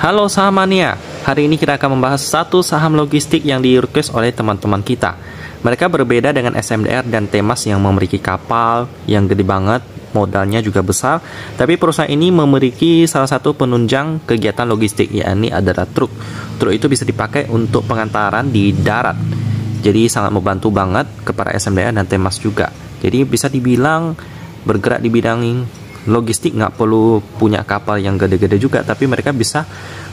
Halo saham mania, hari ini kita akan membahas satu saham logistik yang di-request oleh teman-teman kita. Mereka berbeda dengan SMDR dan Temas yang memiliki kapal yang gede banget, modalnya juga besar. Tapi perusahaan ini memiliki salah satu penunjang kegiatan logistik, yakni adalah truk. Truk itu bisa dipakai untuk pengantaran di darat. Jadi sangat membantu banget kepada SMDR dan Temas juga. Jadi bisa dibilang bergerak di bidang logistik, nggak perlu punya kapal yang gede-gede juga, tapi mereka bisa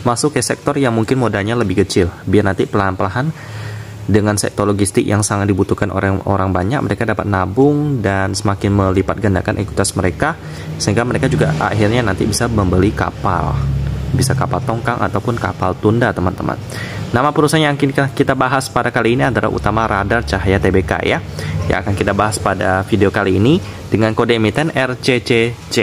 masuk ke sektor yang mungkin modalnya lebih kecil, biar nanti pelan-pelan dengan sektor logistik yang sangat dibutuhkan orang banyak, mereka dapat nabung dan semakin melipat gandakan ekuitas mereka, sehingga mereka juga akhirnya nanti bisa membeli kapal, bisa kapal tongkang ataupun kapal tunda, teman-teman. Nama perusahaan yang kita bahas pada kali ini adalah Utama Radar Cahaya Tbk ya, yang akan kita bahas pada video kali ini dengan kode emiten RCCC.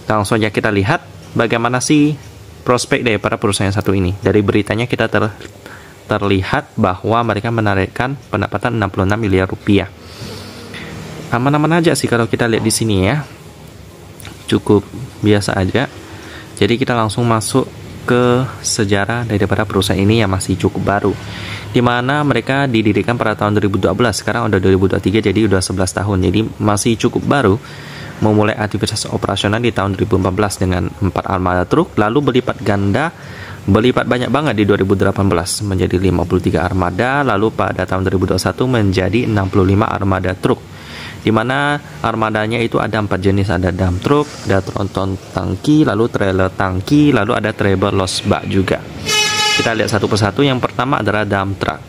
Langsung saja kita lihat bagaimana sih prospek daripada perusahaan satu ini. Dari beritanya kita terlihat bahwa mereka menarikkan pendapatan 66 miliar rupiah. Aman-aman aja sih kalau kita lihat di sini ya, cukup biasa aja. Jadi kita langsung masuk ke sejarah daripada perusahaan ini yang masih cukup baru, dimana mereka didirikan pada tahun 2012, sekarang udah 2023, jadi udah 11 tahun, jadi masih cukup baru. Memulai aktivitas operasional di tahun 2014 dengan 4 armada truk, lalu berlipat banyak banget di 2018 menjadi 53 armada, lalu pada tahun 2021 menjadi 65 armada truk, dimana armadanya itu ada 4 jenis, ada dump truck, ada tronton tangki, lalu trailer tangki, lalu ada trailer losbak juga. Kita lihat satu persatu. Yang pertama adalah dump truck.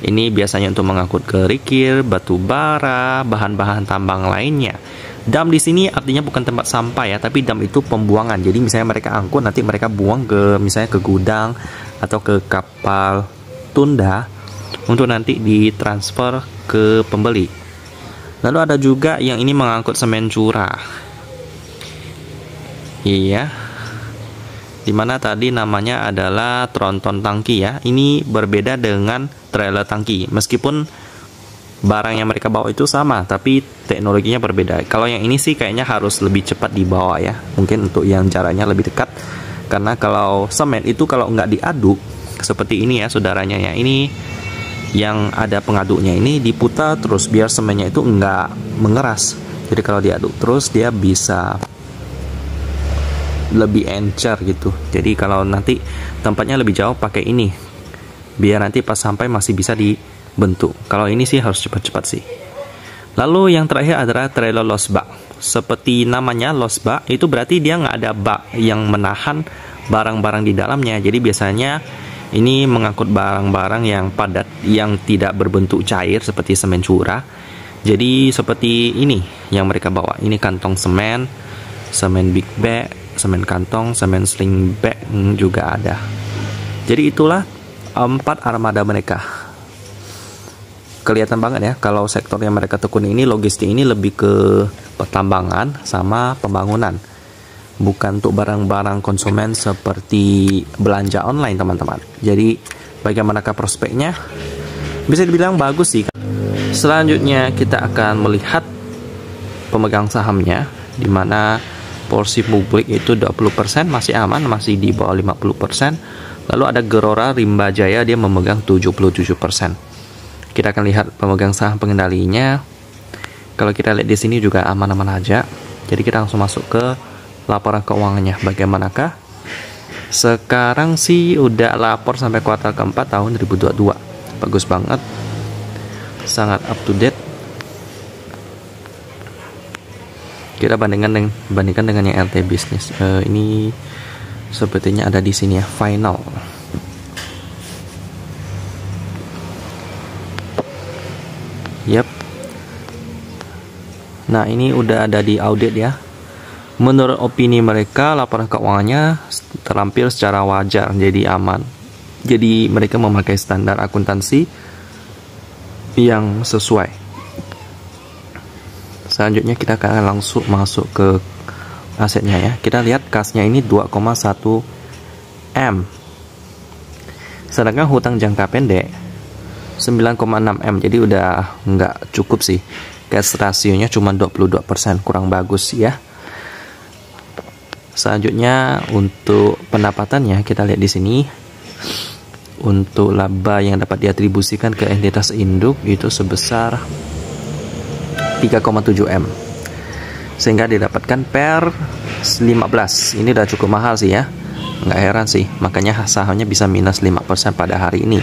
Ini biasanya untuk mengangkut kerikil, batu bara, bahan-bahan tambang lainnya. Dump di sini artinya bukan tempat sampah ya, tapi dump itu pembuangan. Jadi misalnya mereka angkut, nanti mereka buang ke misalnya ke gudang atau ke kapal tunda untuk nanti ditransfer ke pembeli. Lalu ada juga yang ini mengangkut semen curah. Iya. Dimana tadi namanya adalah tronton tangki ya. Ini berbeda dengan trailer tangki. Meskipun barang yang mereka bawa itu sama, tapi teknologinya berbeda. Kalau yang ini sih kayaknya harus lebih cepat dibawa ya. Mungkin untuk yang jaraknya lebih dekat. Karena kalau semen itu kalau nggak diaduk seperti ini ya saudaranya ya. Ini yang ada pengaduknya ini diputar terus biar semennya itu enggak mengeras. Jadi kalau diaduk terus dia bisa lebih encer gitu. Jadi kalau nanti tempatnya lebih jauh pakai ini, biar nanti pas sampai masih bisa dibentuk. Kalau ini sih harus cepat-cepat sih. Lalu yang terakhir adalah trailer losbak. Seperti namanya losbak, itu berarti dia nggak ada bak yang menahan barang-barang di dalamnya. Jadi biasanya ini mengangkut barang-barang yang padat, yang tidak berbentuk cair seperti semen curah. Jadi seperti ini yang mereka bawa. Ini kantong semen, semen big bag, semen kantong, semen sling bag juga ada. Jadi itulah 4 armada mereka. Kelihatan banget ya kalau sektor yang mereka tekuni ini, logistik ini lebih ke pertambangan sama pembangunan, bukan untuk barang-barang konsumen seperti belanja online, teman-teman. Jadi bagaimanakah prospeknya? Bisa dibilang bagus sih. Selanjutnya kita akan melihat pemegang sahamnya, di mana porsi publik itu 20%, masih aman, masih di bawah 50%. Lalu ada Gerora Rimba Jaya, dia memegang 77%. Kita akan lihat pemegang saham pengendalinya. Kalau kita lihat di sini juga aman-aman aja. Jadi kita langsung masuk ke laporan keuangannya. Bagaimanakah? Sekarang sih udah lapor sampai kuartal keempat tahun 2022. Bagus banget. Sangat up to date. Kita bandingkan dengan yang RT Business. Ini sepertinya ada di sini ya, final. Yap. Nah, ini udah ada di audit ya. Menurut opini mereka, laporan keuangannya terampil secara wajar, jadi aman. Jadi mereka memakai standar akuntansi yang sesuai. Selanjutnya kita akan langsung masuk ke asetnya ya. Kita lihat kasnya ini 2,1 M. Sedangkan hutang jangka pendek 9,6 M. Jadi udah nggak cukup sih. Cash rasionya cuma 22%, kurang bagus ya. Selanjutnya untuk pendapatannya kita lihat di sini. Untuk laba yang dapat diatribusikan ke entitas induk itu sebesar 3,7 M. Sehingga didapatkan per 15. Ini udah cukup mahal sih ya. Nggak heran sih, makanya sahamnya bisa minus 5% pada hari ini.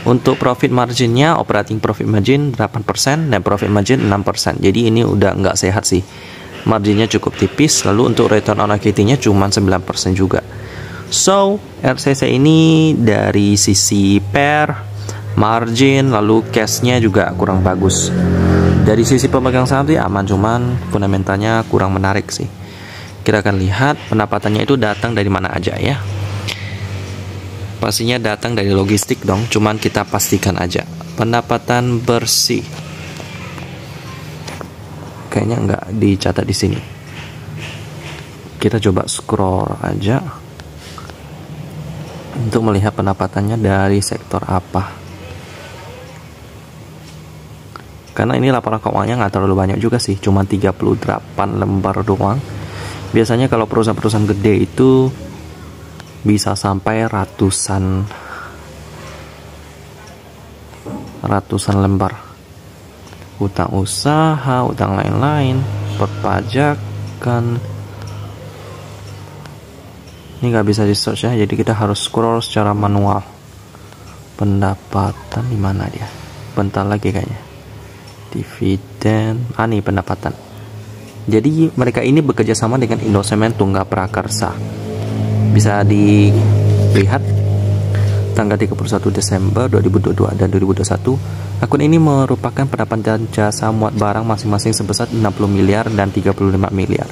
Untuk profit marginnya, operating profit margin 8% dan profit margin 6%. Jadi ini udah nggak sehat sih. Marginnya cukup tipis, lalu untuk return on equity-nya cuma 9% juga. So, RCC ini dari sisi per, margin, lalu cash-nya juga kurang bagus. Dari sisi pemegang saham sih aman, cuman fundamentalnya kurang menarik sih. Kita akan lihat pendapatannya itu datang dari mana aja ya. Pastinya datang dari logistik dong, cuman kita pastikan aja. Pendapatan bersih. Kayaknya nggak dicatat di sini. Kita coba scroll aja untuk melihat pendapatannya dari sektor apa. Karena ini laporan keuangannya nggak terlalu banyak juga sih, cuma 38 lembar doang. Biasanya kalau perusahaan-perusahaan gede itu bisa sampai ratusan lembar. Utang usaha, utang lain-lain, perpajakan. Ini nggak bisa di search ya, jadi kita harus scroll secara manual. Pendapatan di mana dia? Bentar lagi kayaknya. Dividen, nih pendapatan. Jadi mereka ini bekerja sama dengan Indosemen Tunggal Prakarsa. Bisa dilihat tanggal 31 Desember 2022 dan 2021. Akun ini merupakan pendapatan jasa muat barang masing-masing sebesar 60 miliar dan 35 miliar.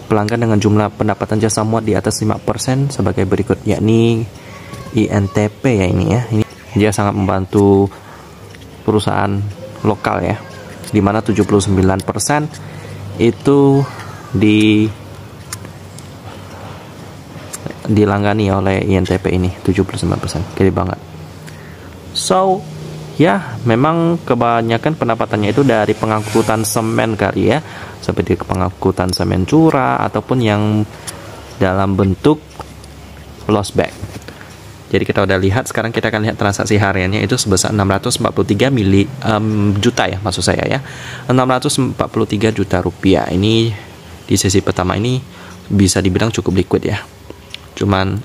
Pelanggan dengan jumlah pendapatan jasa muat di atas 5% sebagai berikut, yakni INTP ya ini ya. Ini dia sangat membantu perusahaan lokal ya, di mana 79% itu dilangani oleh INTP ini, 79%, gede banget. So ya, memang kebanyakan pendapatannya itu dari pengangkutan semen kali ya, seperti pengangkutan semen curah ataupun yang dalam bentuk loss back. Jadi kita udah lihat, sekarang kita akan lihat transaksi hariannya itu sebesar 643 juta ya, maksud saya ya, 643 juta rupiah. Ini di sesi pertama ini bisa dibilang cukup liquid ya. Cuman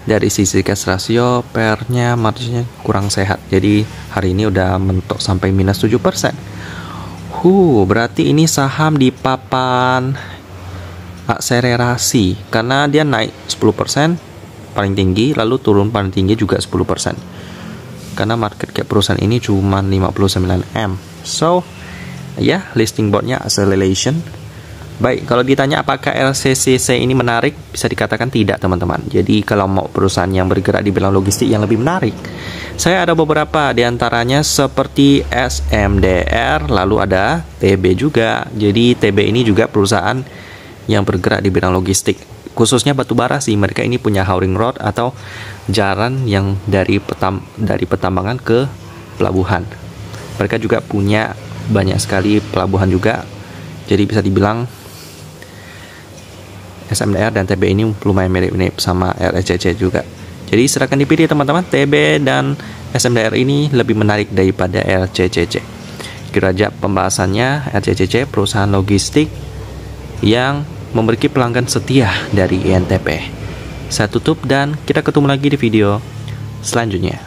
dari sisi cash ratio, pernya, marginnya kurang sehat. Jadi hari ini udah mentok sampai minus 7%. Berarti ini saham di papan akselerasi karena dia naik 10% paling tinggi, lalu turun paling tinggi juga 10%. Karena market cap perusahaan ini cuma 59 M. So, ya, listing boardnya acceleration. Baik, kalau ditanya apakah LCCC ini menarik, bisa dikatakan tidak teman-teman. Jadi kalau mau perusahaan yang bergerak di bidang logistik yang lebih menarik, saya ada beberapa diantaranya seperti SMDR, lalu ada TB juga. Jadi TB ini juga perusahaan yang bergerak di bidang logistik, khususnya batubara sih. Mereka ini punya hauling road atau jalan yang dari pertambangan ke pelabuhan. Mereka juga punya banyak sekali pelabuhan juga. Jadi bisa dibilang SMDR dan TB ini lumayan mirip-mirip sama RCCC juga. Jadi silakan dipilih teman-teman, TB dan SMDR ini lebih menarik daripada RCCC. Kira aja pembahasannya, RCCC perusahaan logistik yang memiliki pelanggan setia dari INTP. Saya tutup dan kita ketemu lagi di video selanjutnya.